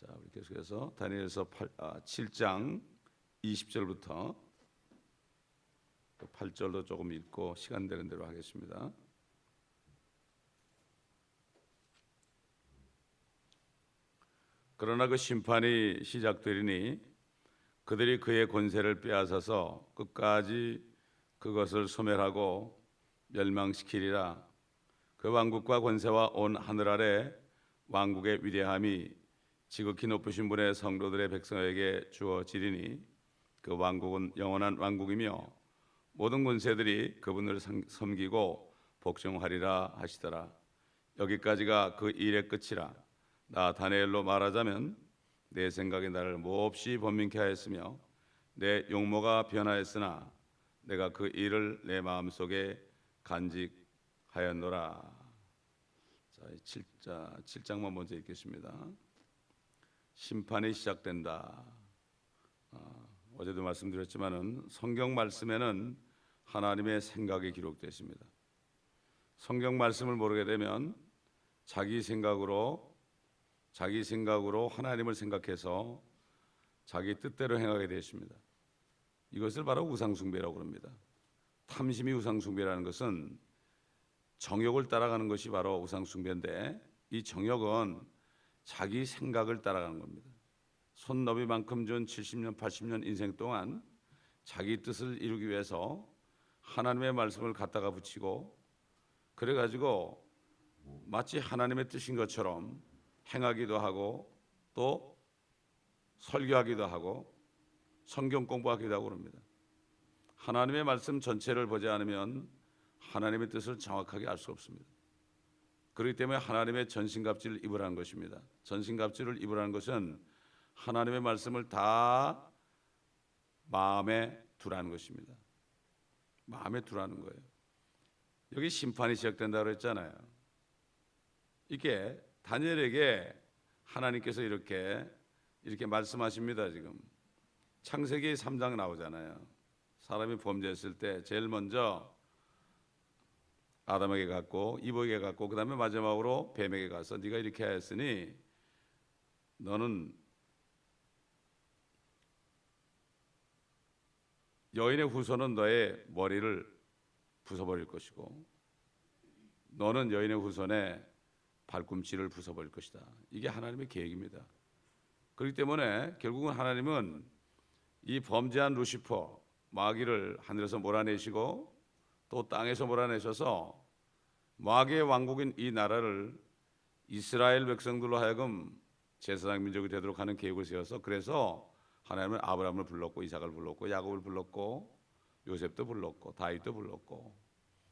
자, 우리 계속해서 다니엘서 7장 20절부터 8절도 조금 읽고 시간 되는 대로 하겠습니다. 그러나 그 심판이 시작되리니 그들이 그의 권세를 빼앗아서 끝까지 그것을 소멸하고 멸망시키리라. 그 왕국과 권세와 온 하늘 아래 왕국의 위대함이 지극히 높으신 분의 성도들의 백성에게 주어지리니 그 왕국은 영원한 왕국이며 모든 권세들이 그분을 섬기고 복종하리라 하시더라. 여기까지가 그 일의 끝이라. 나 다니엘로 말하자면 내 생각이 나를 몹시 번민케 하였으며 내 용모가 변하였으나 내가 그 일을 내 마음속에 간직하였노라. 자, 7장만 먼저 읽겠습니다. 심판이 시작된다. 어제도 말씀드렸지만은 성경 말씀에는 하나님의 생각이 기록되어 있습니다. 성경 말씀을 모르게 되면 자기 생각으로 하나님을 생각해서 자기 뜻대로 행하게 되십니다. 이것을 바로 우상숭배라고 합니다. 탐심이 우상숭배라는 것은 정욕을 따라가는 것이 바로 우상숭배인데, 이 정욕은 자기 생각을 따라가는 겁니다. 손너비만큼 준 70년 80년 인생 동안 자기 뜻을 이루기 위해서 하나님의 말씀을 갖다가 붙이고, 그래가지고 마치 하나님의 뜻인 것처럼 행하기도 하고 또 설교하기도 하고 성경 공부하기도 하고 그럽니다. 하나님의 말씀 전체를 보지 않으면 하나님의 뜻을 정확하게 알 수 없습니다. 그렇기 때문에 하나님의 전신갑주를 입으라는 것입니다. 전신갑주를 입으라는 것은 하나님의 말씀을 다 마음에 두라는 것입니다. 마음에 두라는 거예요. 여기 심판이 시작된다고 했잖아요. 이게 다니엘에게 하나님께서 이렇게 말씀하십니다. 지금 창세기 3장 나오잖아요. 사람이 범죄했을 때 제일 먼저 아담에게 갔고 이브에게 갔고 그 다음에 마지막으로 뱀에게 가서 네가 이렇게 하였으니 너는 여인의 후손은 너의 머리를 부숴버릴 것이고 너는 여인의 후손의 발꿈치를 부숴버릴 것이다. 이게 하나님의 계획입니다. 그렇기 때문에 결국은 하나님은 이 범죄한 루시퍼 마귀를 하늘에서 몰아내시고 또 땅에서 몰아내셔서 마귀의 왕국인 이 나라를 이스라엘 백성들로 하여금 제사장 민족이 되도록 하는 계획을 세워서, 그래서 하나님은 아브라함을 불렀고 이삭을 불렀고 야곱을 불렀고 요셉도 불렀고 다윗도 불렀고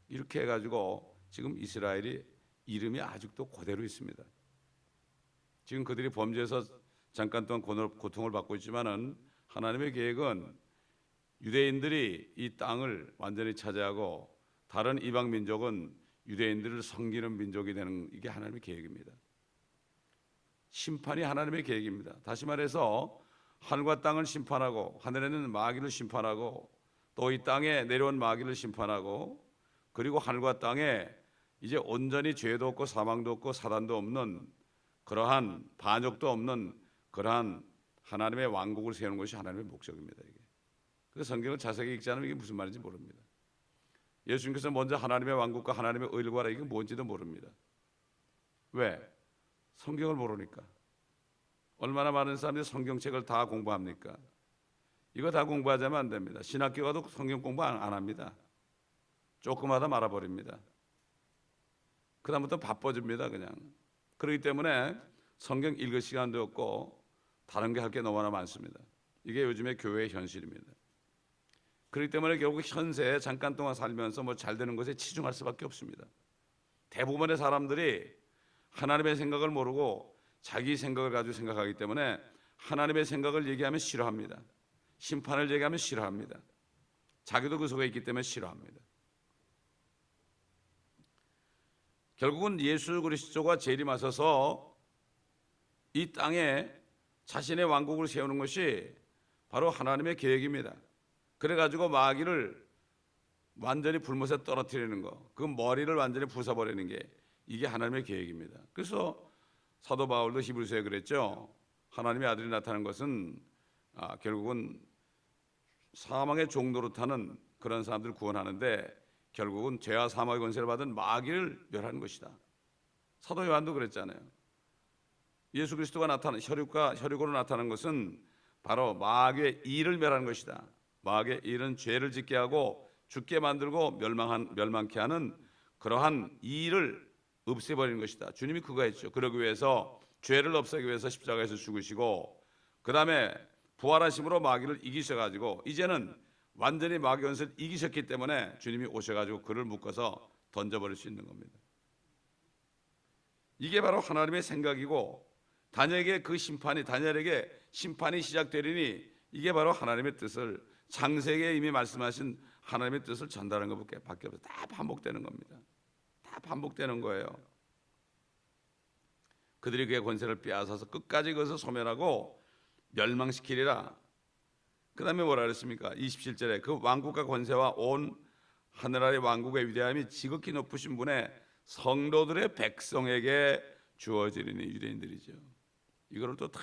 이렇게 해가지고 지금 이스라엘이 이름이 아직도 그대로 있습니다. 지금 그들이 범죄해서 잠깐 동안 고통을 받고 있지만은 하나님의 계획은 유대인들이 이 땅을 완전히 차지하고 다른 이방 민족은 유대인들을 섬기는 민족이 되는, 이게 하나님의 계획입니다. 심판이 하나님의 계획입니다. 다시 말해서 하늘과 땅을 심판하고 하늘에는 마귀를 심판하고 또 이 땅에 내려온 마귀를 심판하고, 그리고 하늘과 땅에 이제 온전히 죄도 없고 사망도 없고 사단도 없는 그러한 반역도 없는 그러한 하나님의 왕국을 세우는 것이 하나님의 목적입니다. 이게. 그래서 성경을 자세히 읽지 않으면 이게 무슨 말인지 모릅니다. 예수님께서 먼저 하나님의 왕국과 하나님의 의를 구하라, 이게 뭔지도 모릅니다. 왜? 성경을 모르니까. 얼마나 많은 사람들이 성경책을 다 공부합니까? 이거 다 공부하자면 안 됩니다. 신학교 가도 성경 공부 안 합니다. 조금 하다 말아버립니다. 그 다음부터 바빠집니다. 그냥. 그렇기 때문에 성경 읽을 시간도 없고 다른 게 할 게 너무나 많습니다. 이게 요즘의 교회의 현실입니다. 그렇기 때문에 결국 현세에 잠깐 동안 살면서 뭐 잘 되는 것에 치중할 수밖에 없습니다. 대부분의 사람들이 하나님의 생각을 모르고 자기 생각을 가지고 생각하기 때문에 하나님의 생각을 얘기하면 싫어합니다. 심판을 얘기하면 싫어합니다. 자기도 그 속에 있기 때문에 싫어합니다. 결국은 예수 그리스도가 재림하셔서 이 땅에 자신의 왕국을 세우는 것이 바로 하나님의 계획입니다. 그래가지고 마귀를 완전히 불못에 떨어뜨리는 거, 그 머리를 완전히 부숴버리는 게 이게 하나님의 계획입니다. 그래서 사도 바울도 히브리서에 그랬죠. 하나님의 아들이 나타난 것은 결국은 사망의 종로로 타는 그런 사람들을 구원하는데 결국은 죄와 사망의 권세를 받은 마귀를 멸하는 것이다. 사도 요한도 그랬잖아요. 예수 그리스도가 나타난 혈육으로 나타난 것은 바로 마귀의 일을 멸하는 것이다. 마귀의 일은 죄를 짓게 하고 죽게 만들고 멸망케 하는 그러한 일을 없애버리는 것이다. 주님이 그거 했죠. 그러기 위해서 죄를 없애기 위해서 십자가에서 죽으시고 그 다음에 부활하심으로 마귀를 이기셔가지고 이제는 완전히 마귀 권세를 이기셨기 때문에 주님이 오셔가지고 그를 묶어서 던져버릴 수 있는 겁니다. 이게 바로 하나님의 생각이고 다니엘에게 심판이 시작되리니 이게 바로 하나님의 뜻을 창세기에 이미 말씀하신 하나님의 뜻을 전달하는 것밖에 없어요. 다 반복되는 겁니다. 다 반복되는 거예요. 그들이 그의 권세를 빼앗아서 끝까지 그것을 소멸하고 멸망시키리라. 그 다음에 뭐라 그랬습니까? 27절에 그 왕국과 권세와 온 하늘 아래 왕국의 위대함이 지극히 높으신 분의 성도들의 백성에게 주어지리니 유대인들이죠. 이거를 또 다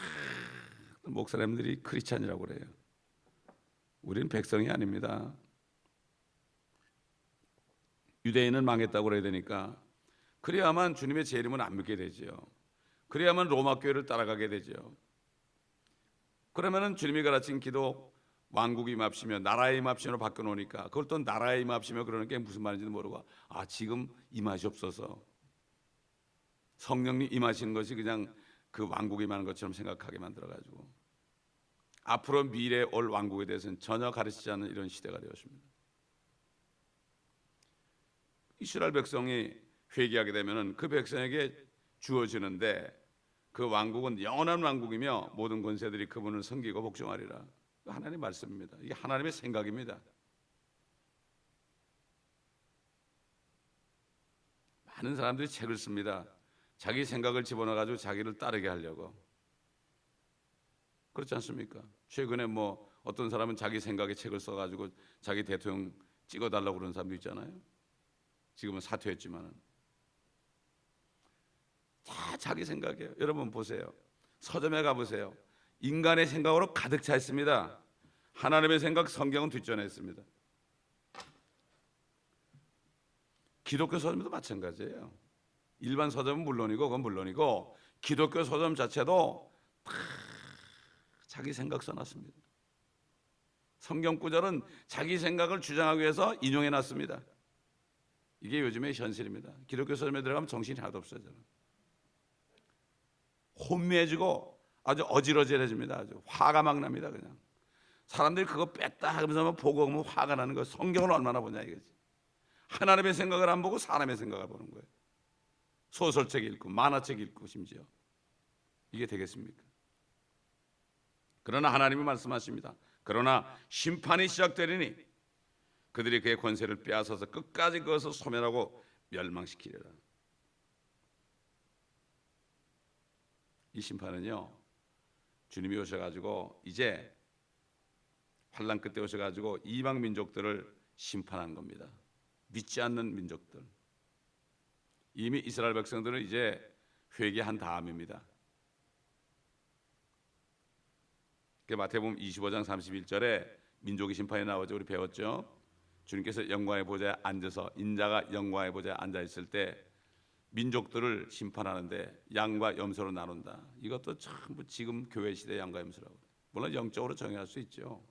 목사님들이 크리스찬이라고 그래요. 우리는 백성이 아닙니다. 유대인은 망했다고 그래야 되니까 그래야만 주님의 재림은 안 믿게 되죠. 그래야만 로마 교회를 따라가게 되죠. 그러면은 주님이 가르친 기도 왕국이 임합시며 나라의 임합시며 바꿔놓으니까 그걸 또 나라의 임합시며 그러는 게 무슨 말인지도 모르고 지금 임하시옵소서. 성령님 임하시는 것이 그냥 그 왕국이 임하는 것처럼 생각하게 만들어가지고 앞으로 미래에 올 왕국에 대해서는 전혀 가르치지 않는 이런 시대가 되었습니다. 이스라엘 백성이 회개하게 되면은 그 백성에게 주어지는데 그 왕국은 영원한 왕국이며 모든 권세들이 그분을 섬기고 복종하리라. 하나님의 말씀입니다. 이게 하나님의 생각입니다. 많은 사람들이 책을 씁니다. 자기 생각을 집어넣어가지고 자기를 따르게 하려고. 그렇지 않습니까? 최근에 뭐 어떤 사람은 자기 생각에 책을 써가지고 자기 대통령 찍어달라고 그러는 사람도 있잖아요. 지금은 사퇴했지만은 다 자기 생각이에요. 여러분 보세요. 서점에 가보세요. 인간의 생각으로 가득 차 있습니다. 하나님의 생각 성경은 뒷전에 있습니다. 기독교 서점도 마찬가지예요. 일반 서점은 물론이고 그건 물론이고 기독교 서점 자체도 다 자기 생각 써놨습니다. 성경 구절은 자기 생각을 주장하기 위해서 인용해놨습니다. 이게 요즘의 현실입니다. 기독교 서점에 들어가면 정신이 하나도 없어요. 저는. 혼미해지고 아주 어질어질해집니다. 아주 화가 막 납니다. 그냥 사람들이 그거 뺐다 하면서 보고 보면 화가 나는 거예요. 성경을 얼마나 보냐 이거지. 하나님의 생각을 안 보고 사람의 생각을 보는 거예요. 소설책 읽고 만화책 읽고 심지어 이게 되겠습니까? 그러나 하나님이 말씀하십니다. 그러나 심판이 시작되리니 그들이 그의 권세를 빼앗아서 끝까지 그것을 소멸하고 멸망시키리라. 이 심판은요, 주님이 오셔가지고 이제 환난 끝에 오셔가지고 이방 민족들을 심판한 겁니다. 믿지 않는 민족들. 이미 이스라엘 백성들은 이제 회개한 다음입니다. 마태복음 25장 31절에 민족의 심판이 나오죠. 우리 배웠죠. 주님께서 영광의 보좌에 앉아서 인자가 영광의 보좌에 앉아 있을 때 민족들을 심판하는데 양과 염소로 나눈다. 이것도 전부 지금 교회 시대 양과 염소라고. 물론 영적으로 정의할 수 있죠.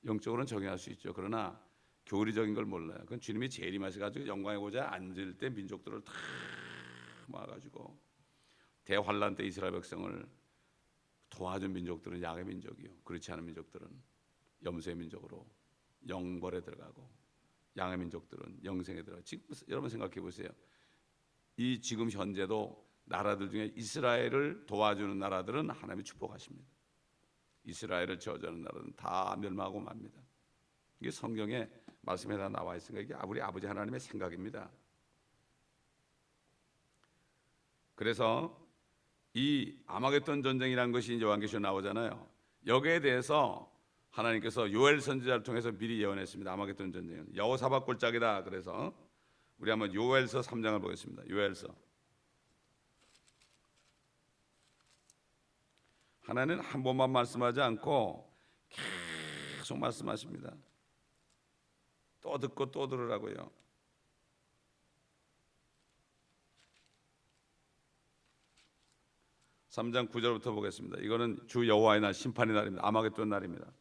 영적으로는 정의할 수 있죠. 그러나 교리적인 걸 몰라요. 그건 주님이 재림하셔가지고 영광의 보좌에 앉을 때 민족들을 다 모아가지고 대환란 때 이스라엘 백성을 도와준 민족들은 양의 민족이요. 그렇지 않은 민족들은 염소의 민족으로 영벌에 들어가고 양의 민족들은 영생에 들어가고. 지금 여러분 생각해 보세요. 이 지금 현재도 나라들 중에 이스라엘을 도와주는 나라들은 하나님이 축복하십니다. 이스라엘을 저주하는 나라는 다 멸망하고 맙니다. 이게 성경에 말씀에 다 나와 있으니까 이게 우리 아버지 하나님의 생각입니다. 그래서 이 아마겟돈 전쟁이라는 것이 이제 요한계시록에 나오잖아요. 여기에 대해서 하나님께서 요엘 선지자를 통해서 미리 예언했습니다. 아마겟돈 전쟁은 여호사밧 골짜기다. 그래서 우리 한번 요엘서 3장을 보겠습니다. 요엘서 하나님은 한 번만 말씀하지 않고 계속 말씀하십니다. 또 듣고 또 들으라고요. 3장 9절부터 보겠습니다. 이거는 주 여호와의 날, 심판의 날입니다. 아마겟돈 날입니다.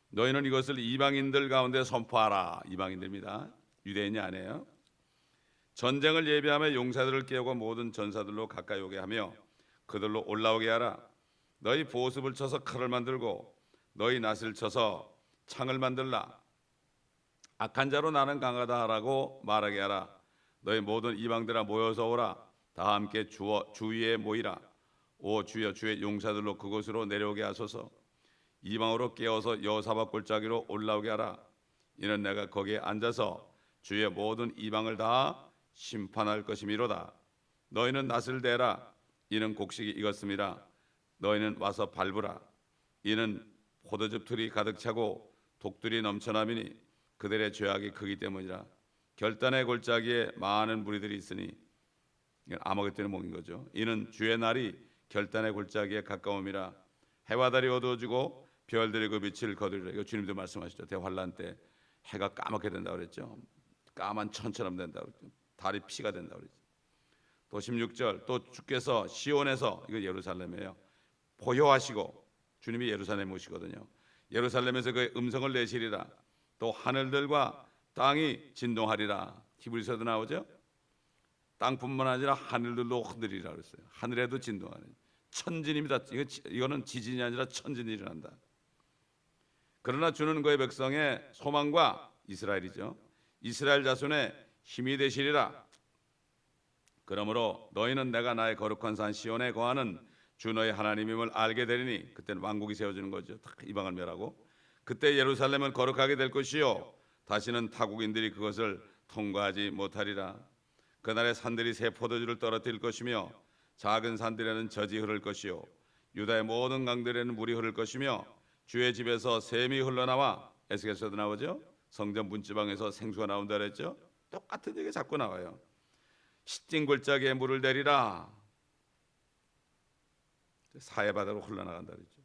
너희는 이것을 이방인들 가운데 선포하라. 이방인들입니다. 유대인이 아니에요. 전쟁을 예비하며 용사들을 깨우고 모든 전사들로 가까이 오게 하며 그들로 올라오게 하라. 너희 보습을 쳐서 칼을 만들고 너희 낫을 쳐서 창을 만들라. 악한 자로 나는 강하다 하라고 말하게 하라. 너희 모든 이방들아 모여서 오라. 다 함께 주 위에 모이라. 오 주여, 주의 용사들로 그곳으로 내려오게 하소서. 이방으로 깨어서 여호사밧 골짜기로 올라오게 하라. 이는 내가 거기에 앉아서 주의 모든 이방을 다 심판할 것이미로다. 너희는 낫을 대라. 이는 곡식이 익었음이라. 너희는 와서 밟으라. 이는 포도즙 틀이 가득 차고 독들이 넘쳐나미니 그들의 죄악이 크기 때문이라. 결단의 골짜기에 많은 무리들이 있으니, 아마겟돈에 모인 거죠. 이는 주의 날이 결단의 골짜기에 가까움이라. 해와 달이 어두워지고 별들이 그 빛을 거두리라. 이거 주님도 말씀하시죠. 대환란 때 해가 까맣게 된다고 그랬죠. 까만 천처럼 된다고 그랬죠. 달이 피가 된다고 그랬죠. 또 16절, 또 주께서 시온에서, 이거 예루살렘이에요, 포효하시고, 주님이 예루살렘에 오시거든요. 예루살렘에서 그의 음성을 내시리라. 또 하늘들과 땅이 진동하리라. 히브리서도 나오죠. 땅뿐만 아니라 하늘들도 흔들리라 그랬어요. 하늘에도 진동하는 천진입니다. 이거는 지진이 아니라 천진이 일어난다. 그러나 주는 그의 백성의 소망과, 이스라엘이죠, 이스라엘 자손의 힘이 되시리라. 그러므로 너희는 내가 나의 거룩한 산 시온에 거하는 주 너희 하나님임을 알게 되리니, 그때는 왕국이 세워지는 거죠. 다 이방을 멸하고. 그때 예루살렘은 거룩하게 될 것이요 다시는 타국인들이 그것을 통과하지 못하리라. 그날의 산들이 새 포도주를 떨어뜨릴 것이며 작은 산들에는 젖이 흐를 것이요 유다의 모든 강들에는 물이 흐를 것이며 주의 집에서 샘이 흘러나와, 에스겔서도 나오죠. 성전 문지방에서 생수가 나온다 그랬죠. 똑같은 얘기가 자꾸 나와요. 시찐 골짜기에 물을 내리라. 사해 바다로 흘러나간다 그랬죠.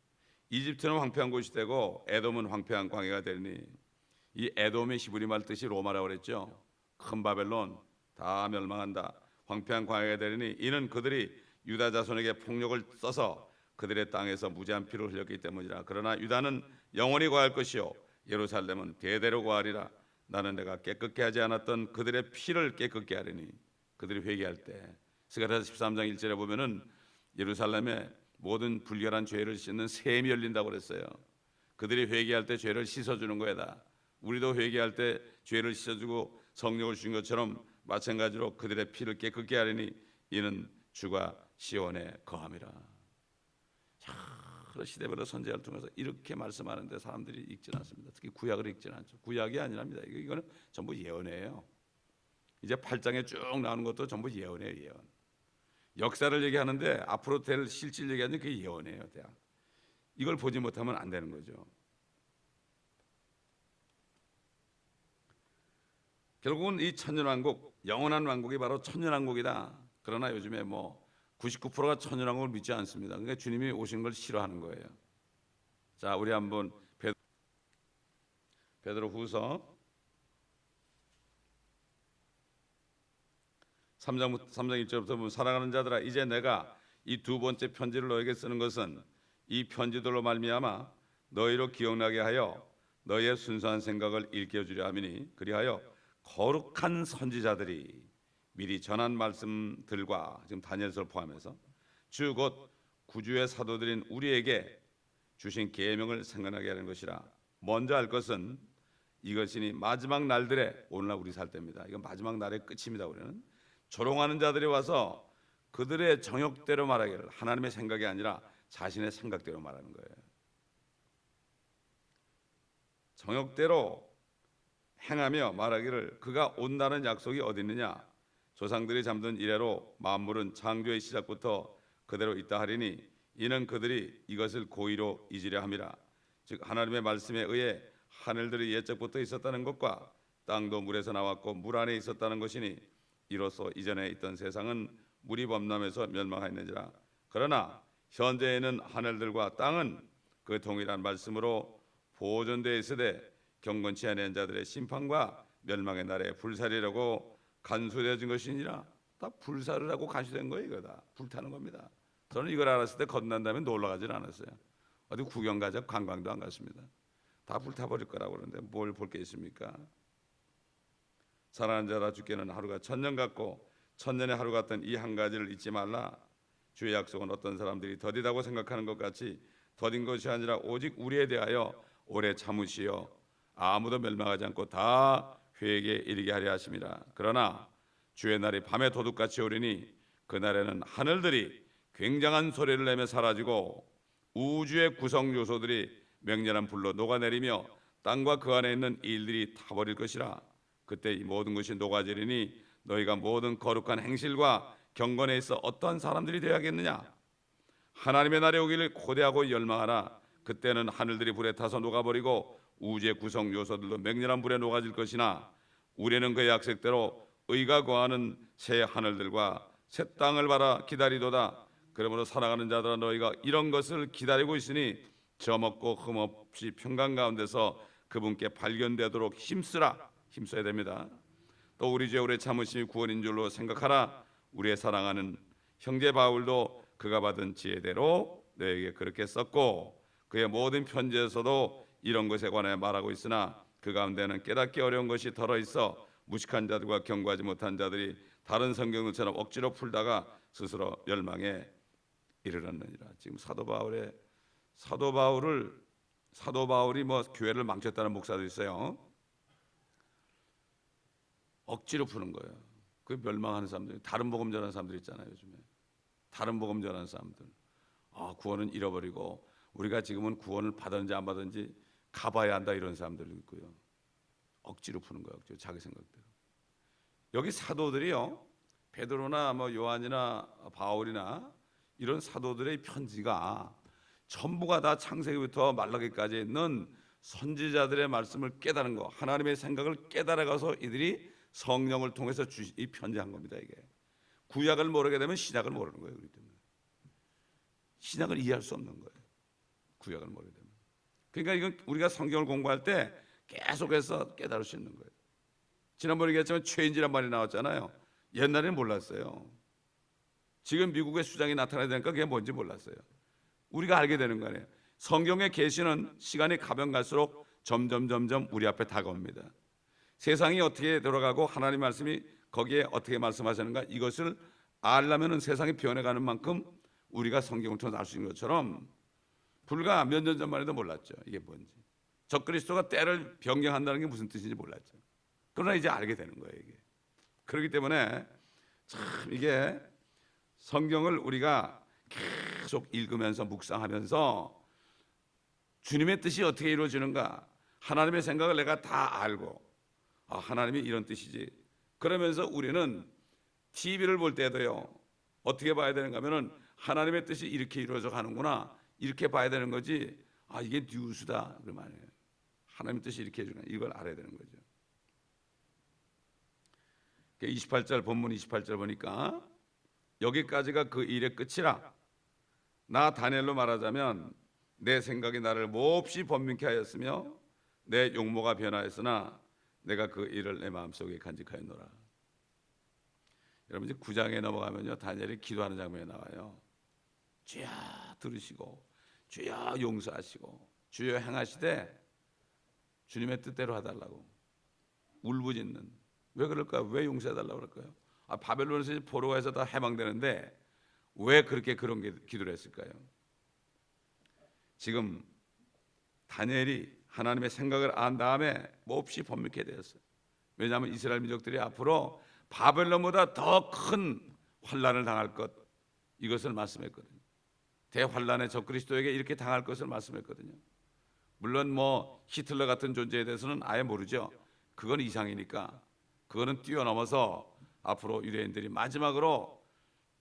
이집트는 황폐한 곳이 되고 에돔은 황폐한 광야가 되니, 이 에돔의 히브리 말 뜻이 로마라고 그랬죠. 큰 바벨론 다 멸망한다. 황폐한 광야가 되니 이는 그들이 유다 자손에게 폭력을 써서 그들의 땅에서 무제한 피를 흘렸기 때문이라. 그러나 유다는 영원히 거할 것이요 예루살렘은 대대로 거하리라. 나는 내가 깨끗게 하지 않았던 그들의 피를 깨끗게 하리니. 그들이 회개할 때, 스가랴서 13장 1절에 보면은 예루살렘에 모든 불결한 죄를 씻는 샘이 열린다고 그랬어요. 그들이 회개할 때 죄를 씻어주는 거다. 우리도 회개할 때 죄를 씻어주고 성령을 주신 것처럼 마찬가지로 그들의 피를 깨끗게 하리니 이는 주가 시온에 거함이라. 자, 시대별로 선지자를 통해서 이렇게 말씀하는데 사람들이 읽지는 않습니다. 특히 구약을 읽지는 않죠. 구약이 아니랍니다. 이거는 전부 예언이에요. 이제 8장에 쭉 나오는 것도 전부 예언이에요. 예언. 역사를 얘기하는데 앞으로 될 실질 얘기하는 그게 예언이에요. 이걸 보지 못하면 안 되는 거죠. 결국은 이 천년왕국, 영원한 왕국이 바로 천년왕국이다. 그러나 요즘에 99%가 천년왕국을 믿지 않습니다. 그러니까 주님이 오신 걸 싫어하는 거예요. 자, 우리 한번 베드로후서 3장 1절부터 보면, 사랑하는 자들아, 이제 내가 이 두 번째 편지를 너에게 쓰는 것은 이 편지들로 말미암아 너희로 기억나게 하여 너희의 순수한 생각을 일깨워주려 함이니, 그리하여 거룩한 선지자들이 미리 전한 말씀들과, 지금 다니엘서를 포함해서 주 곧 구주의 사도들인 우리에게 주신 계명을 생각나게 하는 것이라. 먼저 할 것은 이것이니 마지막 날들에, 오늘날 우리 살 때입니다. 이건 마지막 날의 끝입니다. 우리는 조롱하는 자들이 와서 그들의 정욕대로 말하기를, 하나님의 생각이 아니라 자신의 생각대로 말하는 거예요. 정욕대로 행하며 말하기를 그가 온다는 약속이 어디 있느냐. 조상들이 잠든 이래로 만물은 창조의 시작부터 그대로 있다 하리니 이는 그들이 이것을 고의로 잊으려 함이라. 즉 하나님의 말씀에 의해 하늘들이 옛적부터 있었다는 것과 땅도 물에서 나왔고 물 안에 있었다는 것이니 이로써 이전에 있던 세상은 물이 범람해서 멸망하였느니라. 그러나 현재에는 하늘들과 땅은 그 동일한 말씀으로 보존되어 있으되 경건치 아니한 자들의 심판과 멸망의 날에 불살이라고 간수되어진 것이니라. 다 불살을 하고 간수된 거예요. 이거 다 불타는 겁니다. 저는 이걸 알았을 때 건넌 다음에 놀러 가질 않았어요. 어디 구경 가자 관광도 안 갔습니다. 다 불타버릴 거라고 그러는데 뭘 볼 게 있습니까? 사랑하는 자라, 주께는 하루가 천년 같고 천년의 하루 같은 이 한 가지를 잊지 말라. 주의 약속은 어떤 사람들이 더디다고 생각하는 것 같이 더딘 것이 아니라 오직 우리에 대하여 오래 참으시어 아무도 멸망하지 않고 다 회개에 이르게 하려 하심이라. 그러나 주의 날이 밤에 도둑같이 오리니 그날에는 하늘들이 굉장한 소리를 내며 사라지고 우주의 구성 요소들이 맹렬한 불로 녹아내리며 땅과 그 안에 있는 일들이 타버릴 것이라. 그때 이 모든 것이 녹아지리니 너희가 모든 거룩한 행실과 경건에 있어 어떠한 사람들이 되어야겠느냐. 하나님의 날에 오기를 고대하고 열망하라. 그때는 하늘들이 불에 타서 녹아버리고 우주의 구성 요소들도 맹렬한 불에 녹아질 것이나 우리는 그의 약속대로 의가 거하는 새 하늘들과 새 땅을 바라 기다리도다. 그러므로 사랑하는 자들아, 너희가 이런 것을 기다리고 있으니 점없고 흠없이 평강 가운데서 그분께 발견되도록 힘써야 됩니다. 또 우리 죄 오래 참으심이 구원인 줄로 생각하라. 우리의 사랑하는 형제 바울도 그가 받은 지혜대로 너에게 그렇게 썼고 그의 모든 편지에서도 이런 것에 관해 말하고 있으나 그 가운데는 깨닫기 어려운 것이 덜어 있어 무식한 자들과 경고하지 못한 자들이 다른 성경들처럼 억지로 풀다가 스스로 멸망에 이르렀느니라. 지금 사도 바울이 뭐 교회를 망쳤다는 목사도 있어요. 억지로 푸는 거예요. 그 멸망하는 사람들, 다른 복음 전하는 사람들 있잖아요. 요즘에 다른 복음 전하는 사람들, 구원은 잃어버리고 우리가 지금은 구원을 받았는지 안 받았는지 가봐야 한다, 이런 사람들도 있고요. 억지로 푸는 거예요. 억지로, 자기 생각대로. 여기 사도들이요, 베드로나 뭐 요한이나 바울이나 이런 사도들의 편지가 전부가 다 창세기부터 말라기까지 있는 선지자들의 말씀을 깨달은 거, 하나님의 생각을 깨달아가서 이들이 성령을 통해서 이 편지한 겁니다. 이게 구약을 모르게 되면 신약을 모르는 거예요. 그렇기 때문에 신약을 이해할 수 없는 거예요. 구약을 모르게 되면. 그러니까 이건 우리가 성경을 공부할 때 계속해서 깨달을 수 있는 거예요. 지난번에 얘기했지만 최인지란 말이 나왔잖아요. 옛날에는 몰랐어요. 지금 미국의 수장이 나타나야 되니까 그게 뭔지 몰랐어요. 우리가 알게 되는 거 아니에요. 성경의 계시는 시간이 가면 갈수록 점점 우리 앞에 다가옵니다. 세상이 어떻게 돌아가고 하나님 말씀이 거기에 어떻게 말씀하시는가, 이것을 알려면 세상이 변해가는 만큼 우리가 성경을 통해서 알 수 있는 것처럼 불과 몇 년 전만 해도 몰랐죠. 이게 뭔지. 적그리스도가 때를 변경한다는 게 무슨 뜻인지 몰랐죠. 그러나 이제 알게 되는 거예요. 이게. 그렇기 때문에 참 이게 성경을 우리가 계속 읽으면서 묵상하면서 주님의 뜻이 어떻게 이루어지는가, 하나님의 생각을 내가 다 알고, 하나님이 이런 뜻이지. 그러면서 우리는 TV를 볼 때도요, 어떻게 봐야 되는가 하면은 하나님의 뜻이 이렇게 이루어져 가는구나, 이렇게 봐야 되는 거지. 이게 뉴스다 그 말이에요. 하나님의 뜻이 이렇게 해주나, 이걸 알아야 되는 거죠. 28절, 본문 28절 보니까 여기까지가 그 일의 끝이라. 나 다니엘로 말하자면 내 생각이 나를 몹시 번민케 하였으며 내 용모가 변하였으나 내가 그 일을 내 마음속에 간직하였노라. 여러분 이제 9장에 넘어가면요, 다니엘이 기도하는 장면이 나와요. 주여 들으시고 주여 용서하시고 주여 행하시되 주님의 뜻대로 해달라고 울부짖는. 왜 그럴까요? 왜 용서해달라고 그럴까요? 바벨론에서 포로가에서 다 해방되는데 왜 그렇게 그런 기도를 했을까요? 지금 다니엘이 하나님의 생각을 안 다음에 몹시 번민케 되었어요. 왜냐하면 이스라엘 민족들이 앞으로 바벨론보다 더 큰 환난을 당할 것, 이것을 말씀했거든요. 대환난의 적그리스도에게 이렇게 당할 것을 말씀했거든요. 물론 뭐 히틀러 같은 존재에 대해서는 아예 모르죠. 그건 이상이니까. 그거는 뛰어넘어서 앞으로 유대인들이 마지막으로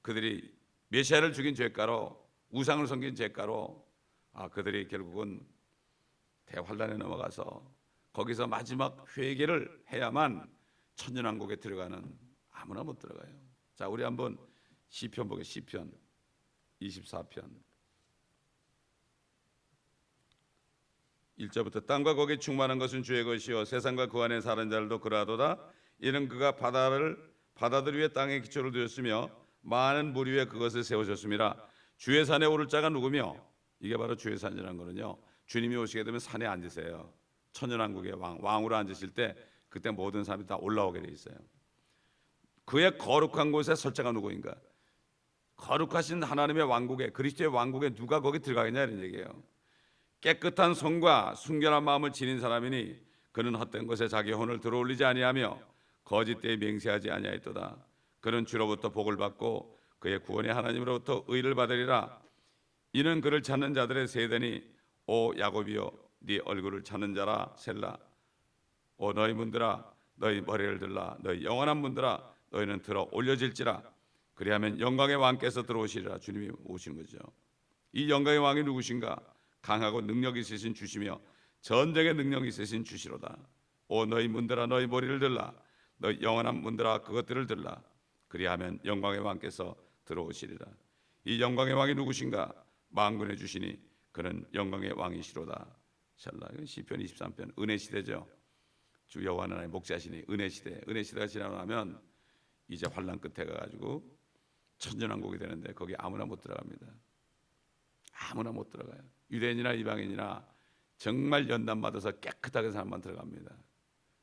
그들이 메시아를 죽인 죄가로, 우상을 섬긴 죄가로 그들이 결국은 대환란에 넘어가서 거기서 마지막 회개를 해야만 천년왕국에 들어가는, 아무나 못 들어가요. 자, 우리 한번 시편 보게. 시편 24편 1절부터 땅과 거기 충만한 것은 주의 것이요 세상과 그 안에 사는 자들도 그러하도다. 이는 그가 바다들 위에 땅에 기초를 두었으며 많은 물 위에 그것을 세우셨습니다. 주의 산에 오를 자가 누구며? 이게 바로 주의 산이라는 거는요, 주님이 오시게 되면 산에 앉으세요. 천년왕국의 왕으로 앉으실 때 그때 모든 사람이 다 올라오게 돼 있어요. 그의 거룩한 곳에 설 자가 누구인가? 거룩하신 하나님의 왕국에, 그리스도의 왕국에 누가 거기 들어가겠냐 이런 얘기예요. 깨끗한 손과 순결한 마음을 지닌 사람이니 그는 헛된 것에 자기 혼을 들어올리지 아니하며 거짓되이 맹세하지 아니하였도다. 그는 주로부터 복을 받고 그의 구원의 하나님으로부터 의를 받으리라. 이는 그를 찾는 자들의 세대니 오 야곱이여 네 얼굴을 찾는 자라 셀라. 오 너희 문들아 너희 머리를 들라. 너희 영원한 문들아 너희는 들어 올려질지라. 그리하면 영광의 왕께서 들어오시리라. 주님이 오시는 거죠. 이 영광의 왕이 누구신가? 강하고 능력이 있으신 주시며 전쟁의 능력이 있으신 주시로다. 오 너희 문들아 너희 머리를 들라. 너희 영원한 문들아 그것들을 들라. 그리하면 영광의 왕께서 들어오시리라. 이 영광의 왕이 누구신가? 만군의 주시니 그는 영광의 왕이시로다. 샬라. 시편 23편 은혜 시대죠. 주 여호와 하나님의 목자시니 은혜 시대. 은혜 시대가 지나고 나면 이제 환난 끝에 가가지고 천년왕국이 되는데 거기 아무나 못 들어갑니다. 아무나 못 들어가요. 유대인이나 이방인이나 정말 연단 받아서 깨끗하게 사람만 들어갑니다.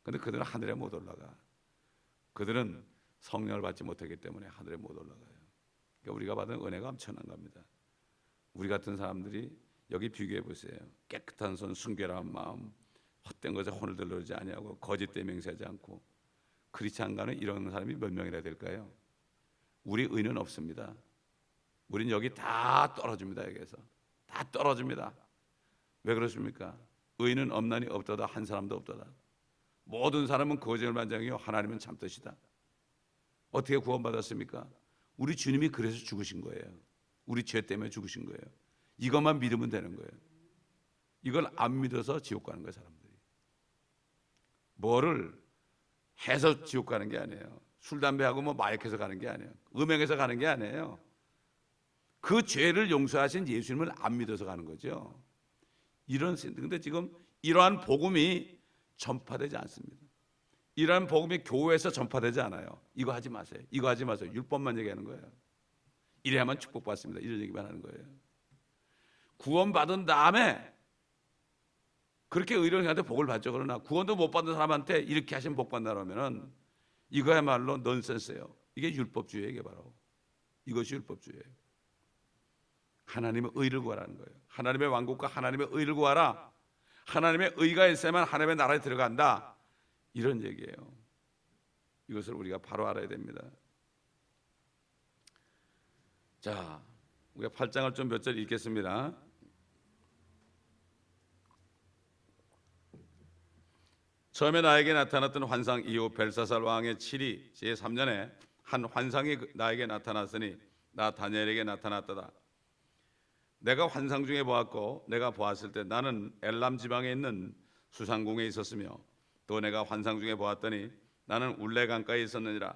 그런데 그들은 하늘에 못 올라가. 그들은 성령을 받지 못했기 때문에 하늘에 못 올라가요. 그러니까 우리가 받은 은혜가 엄청난 겁니다. 우리 같은 사람들이 여기 비교해 보세요. 깨끗한 손, 순결한 마음, 헛된 것에 혼을 들르지 아니하고 거짓되 맹세하지 않고 그렇지 않가는 이런 사람이 몇 명이나 될까요? 우리 의는 없습니다. 우린 여기 다 떨어집니다. 여기에서 다 떨어집니다. 왜 그렇습니까? 의는 없나니 없도다. 한 사람도 없도다. 모든 사람은 거짓을 만장이요 하나님은 참뜻이다. 어떻게 구원받았습니까? 우리 주님이 그래서 죽으신 거예요. 우리 죄 때문에 죽으신 거예요. 이것만 믿으면 되는 거예요. 이걸 안 믿어서 지옥 가는 거예요. 사람들이 뭐를 해서 지옥 가는 게 아니에요. 술 담배하고 뭐 마약해서 가는 게 아니에요. 음행해서 가는 게 아니에요. 그 죄를 용서하신 예수님을 안 믿어서 가는 거죠. 근데 지금 이러한 복음이 전파되지 않습니다. 이러한 복음이 교회에서 전파되지 않아요. 이거 하지 마세요. 이거 하지 마세요. 율법만 얘기하는 거예요. 이래야만 축복받습니다. 이런 얘기만 하는 거예요. 구원받은 다음에 그렇게 의료인한테 복을 받죠. 그러나 구원도 못 받은 사람한테 이렇게 하시면 복 받는다고 하면은 이거야말로 넌센스예요. 이게 율법주의예요. 이게 바로 이것이 율법주의예요. 하나님의 의를 구하라는 거예요. 하나님의 왕국과 하나님의 의를 구하라. 하나님의 의가 있어야만 하나님의 나라에 들어간다. 이런 얘기예요. 이것을 우리가 바로 알아야 됩니다. 자, 우리가 8장을 좀 몇 절 읽겠습니다. 처음에 나에게 나타났던 환상 이후 벨사살 왕의 7위 제3년에 한 환상이 나에게 나타났으니 나 다니엘에게 나타났다. 내가 환상 중에 보았고 내가 보았을 때 나는 엘람 지방에 있는 수상궁에 있었으며 또 내가 환상 중에 보았더니 나는 울레 강가에 있었느니라.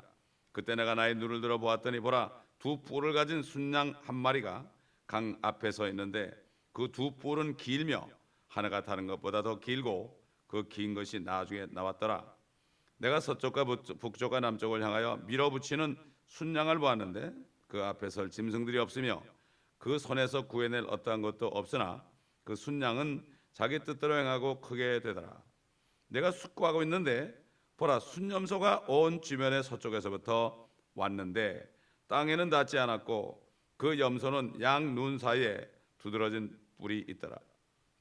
그때 내가 나의 눈을 들어 보았더니 보라 두 뿔을 가진 순양 한 마리가 강 앞에 서 있는데 그 두 뿔은 길며 하나가 다른 것보다 더 길고 그 긴 것이 나중에 나왔더라. 내가 서쪽과 북쪽과 남쪽을 향하여 밀어붙이는 순양을 보았는데 그 앞에 설 짐승들이 없으며 그 손에서 구해낼 어떠한 것도 없으나 그 순양은 자기 뜻대로 행하고 크게 되더라. 내가 숙고하고 있는데 보라 순염소가 온 주변의 서쪽에서부터 왔는데 땅에는 닿지 않았고 그 염소는 양 눈 사이에 두드러진 뿔이 있더라.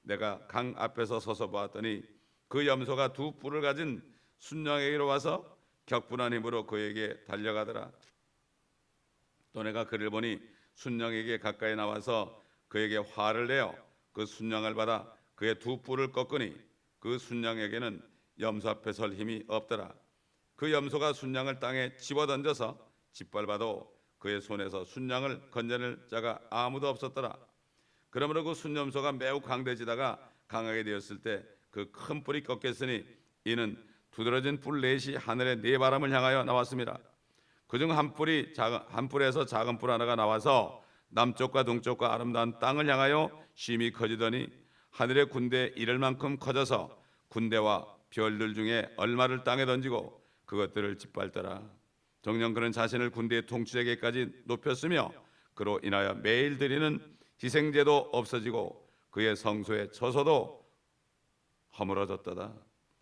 내가 강 앞에서 서서 보았더니 그 염소가 두 뿔을 가진 순양에게로 와서 격분한 힘으로 그에게 달려가더라. 또 내가 그를 보니 순양에게 가까이 나와서 그에게 화를 내어 그 순양을 받아 그의 두 뿔을 꺾으니 그 순양에게는 염소 앞에 설 힘이 없더라. 그 염소가 순양을 땅에 집어던져서 짓밟아도 그의 손에서 순양을 건져낼 자가 아무도 없었더라. 그러므로 그 순염소가 매우 강대지다가 강하게 되었을 때 그 큰 뿔이 꺾였으니 이는 두드러진 뿔 넷이 하늘의 네 바람을 향하여 나왔습니다. 그중 한 뿔에서 작은 뿔 하나가 나와서 남쪽과 동쪽과 아름다운 땅을 향하여 심히 커지더니 하늘의 군대 이를 만큼 커져서 군대와 별들 중에 얼마를 땅에 던지고 그것들을 짓밟더라. 정녕 그는 자신을 군대의 통치자에게까지 높였으며 그로 인하여 매일 드리는 희생제도 없어지고 그의 성소의 처소도 허물어졌도다.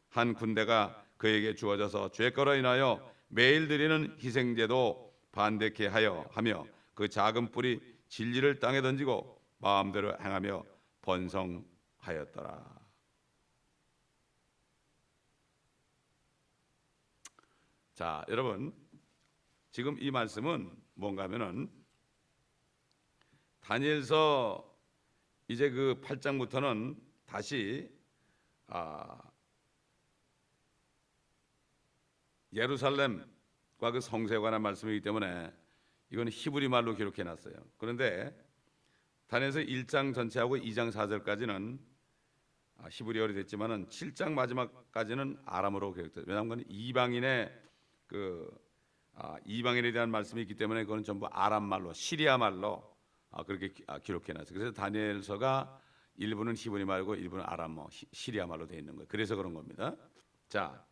한 군대가 그에게 주어져서 죄거로 인하여 매일 드리는 희생제도 반대케 하며 그 작은 뿔이 진리를 땅에 던지고 마음대로 행하며 번성하였더라. 자, 여러분, 지금 이 말씀은 뭔가 하면은 다니엘서 이제 그 8장부터는 다시 예루살렘과 그 성소에 관한 말씀이기 때문에 이건 히브리 말로 기록해 놨어요. 그런데 다니엘서 1장 전체하고 2장 4절까지는 히브리어로 됐지만은 7장 마지막까지는 아람어로 기록돼요. 왜냐하면 이방인의 이방인에 대한 말씀이 있기 때문에 그건 전부 아람 말로, 시리아 말로 그렇게 기록해 놨어요. 그래서 다니엘서가 일부는 히브리 말고 일부는 아람어, 시리아 말로 되어 있는 거예요. 그래서 그런 겁니다. 자,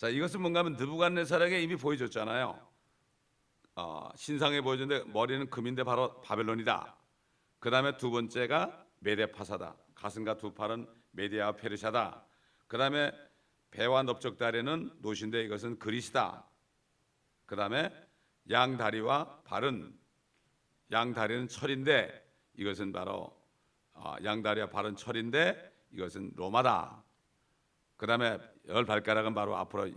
이것은 뭔가 하면 느부갓네살에게 이미 보여줬잖아요. 신상에 보여줬는데 머리는 금인데 바로 바벨론이다. 그 다음에 두 번째가 메데파사다. 가슴과 두 팔은 메디아와 페르시아다. 그 다음에 배와 넓적다리는 노신데 이것은 그리스다. 그 다음에 양다리와 발은, 양다리는 철인데 이것은 바로 양다리와 발은 철인데 이것은 로마다. 그 다음에 열 발가락은 바로 앞으로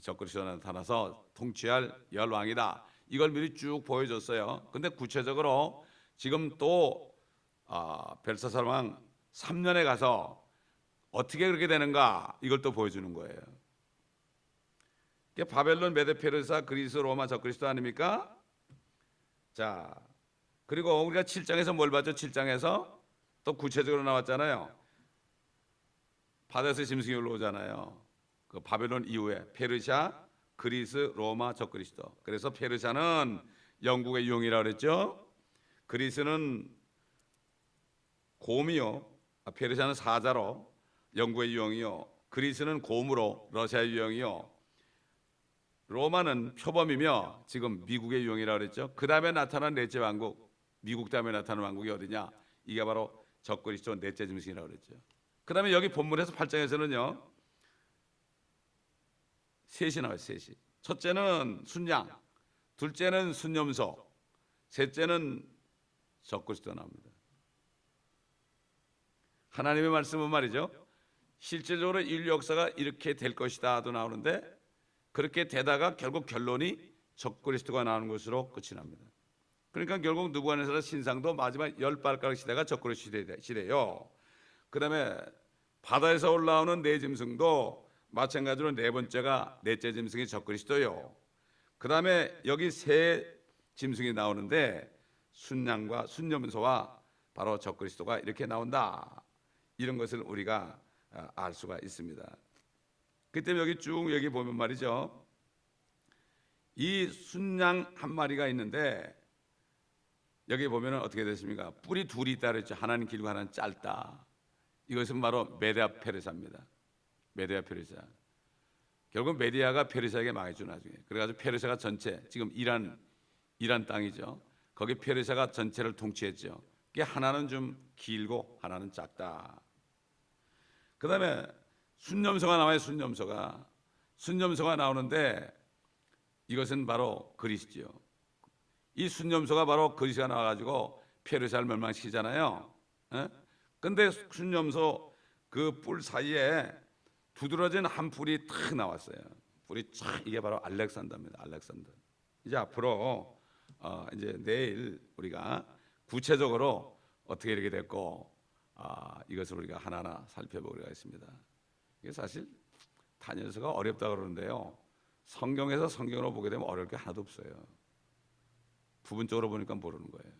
적그리스도가 나타나서 통치할 열 왕이다. 이걸 미리 쭉 보여줬어요. 근데 구체적으로 지금 또 벨사살 왕 3년에 가서 어떻게 그렇게 되는가 이걸 또 보여주는 거예요. 바벨론, 메데, 페르사, 그리스, 로마, 적그리스도 아닙니까? 자, 그리고 우리가 7장에서 뭘 봤죠? 7장에서 또 구체적으로 나왔잖아요. 바다에서 짐승이 올라오잖아요. 그 바벨론 이후에 페르시아, 그리스, 로마, 적그리스도. 그래서 페르시아는 영국의 유형이라고 그랬죠. 그리스는 곰이요. 페르시아는 사자로 영국의 유형이요. 그리스는 곰으로 러시아의 유형이요. 로마는 표범이며 지금 미국의 유형이라고 그랬죠. 그 다음에 나타난 넷째 왕국, 미국 다음에 나타난 왕국이 어디냐? 이게 바로 적그리스도 넷째 짐승이라고 그랬죠. 그 다음에 여기 본문에서 8장에서는요 셋이 나와요. 셋이. 첫째는 순양, 둘째는 순염소, 셋째는 적그리스도 나옵니다. 하나님의 말씀은 말이죠, 실제적으로 인류 역사가 이렇게 될 것이다도 나오는데 그렇게 되다가 결국 결론이 적그리스도가 나오는 것으로 끝이 납니다. 그러니까 결국 느부갓네살 신상도 마지막 10발가락 시대가 적그리스도 시대예요. 그 다음에 바다에서 올라오는 네 짐승도 마찬가지로 네 번째가 넷째 짐승이 적그리스도요. 그 다음에 여기 세 짐승이 나오는데 순양과 순염소와 바로 적그리스도가 이렇게 나온다. 이런 것을 우리가 알 수가 있습니다. 그때 여기 쭉 여기 보면 말이죠, 이 순양 한 마리가 있는데 여기 보면은 어떻게 됐습니까? 뿔이 둘이 있다 그랬죠. 하나는 길고 하나는 짧다. 이것은 바로 메디아 페르시아입니다. 메디아 페르시아. 결국 메디아가 페르시아에게 망했죠 나중에. 그래가지고 페르시아가 전체 지금 이란 땅이죠. 거기 페르시아가 전체를 통치했죠. 그게 하나는 좀 길고 하나는 작다. 그 다음에 순염소가 나와요. 순염소가 나오는데 이것은 바로 그리스죠. 이 순염소가 바로 그리스가 나와가지고 페르시아를 멸망시키잖아요. 근데 순염소 그 뿔 사이에 두드러진 한 뿔이 탁 나왔어요. 뿔이 쫙, 이게 바로 알렉산더입니다. 알렉산더. 이제 앞으로 이제 내일 우리가 구체적으로 어떻게 이렇게 됐고 이것을 우리가 하나하나 살펴보기로 하겠습니다. 이게 사실 다니엘서가 어렵다 그러는데요, 성경에서 성경으로 보게 되면 어려울 게 하나도 없어요. 부분적으로 보니까 모르는 거예요.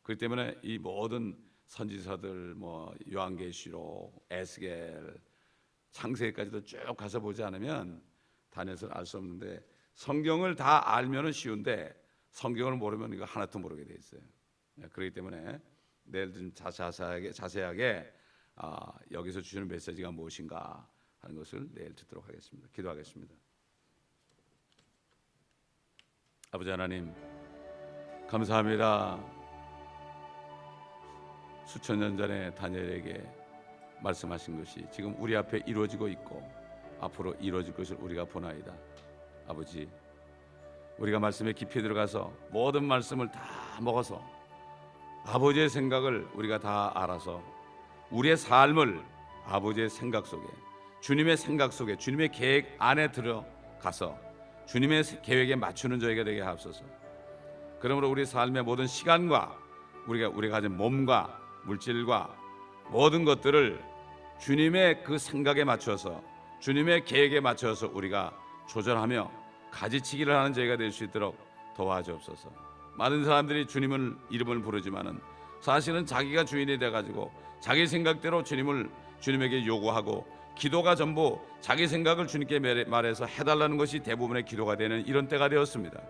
그렇기 때문에 이 모든 선지서들, 뭐 요한계시록, 에스겔, 창세기까지도 쭉 가서 보지 않으면 다니엘서를 알 수 없는데 성경을 다 알면은 쉬운데 성경을 모르면 이거 하나도 모르게 돼 있어요. 그렇기 때문에 내일 좀 자세하게 여기서 주시는 메시지가 무엇인가 하는 것을 내일 듣도록 하겠습니다. 기도하겠습니다. 아버지 하나님, 감사합니다. 수천 년 전에 다니엘에게 말씀하신 것이 지금 우리 앞에 이루어지고 있고 앞으로 이루어질 것을 우리가 보나이다. 아버지, 우리가 말씀에 깊이 들어가서 모든 말씀을 다 먹어서 아버지의 생각을 우리가 다 알아서 우리의 삶을 아버지의 생각 속에, 주님의 생각 속에, 주님의 계획 안에 들어가서 주님의 계획에 맞추는 저희가 되게 하옵소서. 그러므로 우리 삶의 모든 시간과 우리가 가진 몸과 물질과 모든 것들을 주님의 그 생각에 맞춰서, 주님의 계획에 맞춰서 우리가 조절하며 가지치기를 하는 저희가 될 수 있도록 도와주옵소서. 많은 사람들이 주님을 이름을 부르지만은 사실은 자기가 주인이 돼가지고 자기 생각대로 주님에게 요구하고, 기도가 전부 자기 생각을 주님께 말해서 해달라는 것이 대부분의 기도가 되는 이런 때가 되었습니다.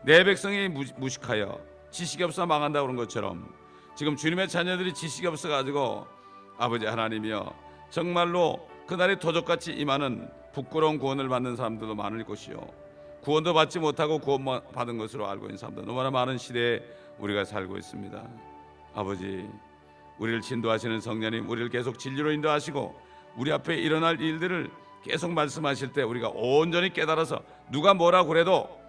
내 백성이 무식하여 지식이 없어 망한다 그런 것처럼 지금 주님의 자녀들이 지식이 없어가지고 아버지 하나님이여, 정말로 그날이 도적같이 임하는 부끄러운 구원을 받는 사람들도 많을 것이요, 구원도 받지 못하고 구원 받은 것으로 알고 있는 사람도 너무나 많은 시대에 우리가 살고 있습니다. 아버지, 우리를 진도하시는 성령님, 우리를 계속 진리로 인도하시고 우리 앞에 일어날 일들을 계속 말씀하실 때 우리가 온전히 깨달아서 누가 뭐라 그래도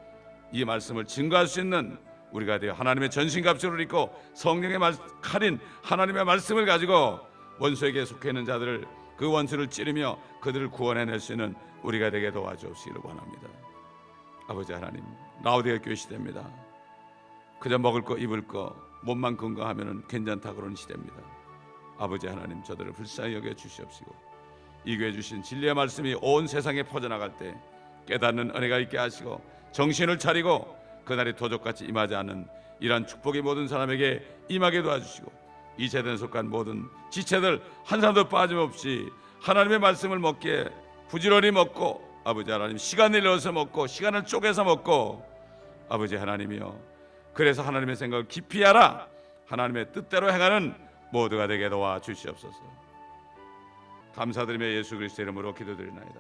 이 말씀을 증거할 수 있는 우리가 되어 하나님의 전신갑주를 입고 성령의 칼인 하나님의 말씀을 가지고 원수에게 속해 있는 자들을, 그 원수를 찌르며 그들을 구원해낼 수 있는 우리가 되게 도와주시기를 원합니다. 아버지 하나님, 라오디게 교회 시대입니다. 그저 먹을 거 입을 거 몸만 건강하면 괜찮다 그런 시대입니다. 아버지 하나님, 저들을 불쌍히 여겨 주시옵시고 이 교회 주신 진리의 말씀이 온 세상에 퍼져나갈 때 깨닫는 은혜가 있게 하시고 정신을 차리고 그날이 도적같이 임하지 않는 이러한 축복이 모든 사람에게 임하게 도와주시고 이 세대에 속한 모든 지체들 한 사람도 빠짐없이 하나님의 말씀을 먹기에 부지런히 먹고, 아버지 하나님, 시간을 내어서 먹고 시간을 쪼개서 먹고, 아버지 하나님이여, 그래서 하나님의 생각을 깊이 알아 하나님의 뜻대로 행하는 모두가 되게 도와주시옵소서. 감사드리며 예수 그리스도의 이름으로 기도드리나이다.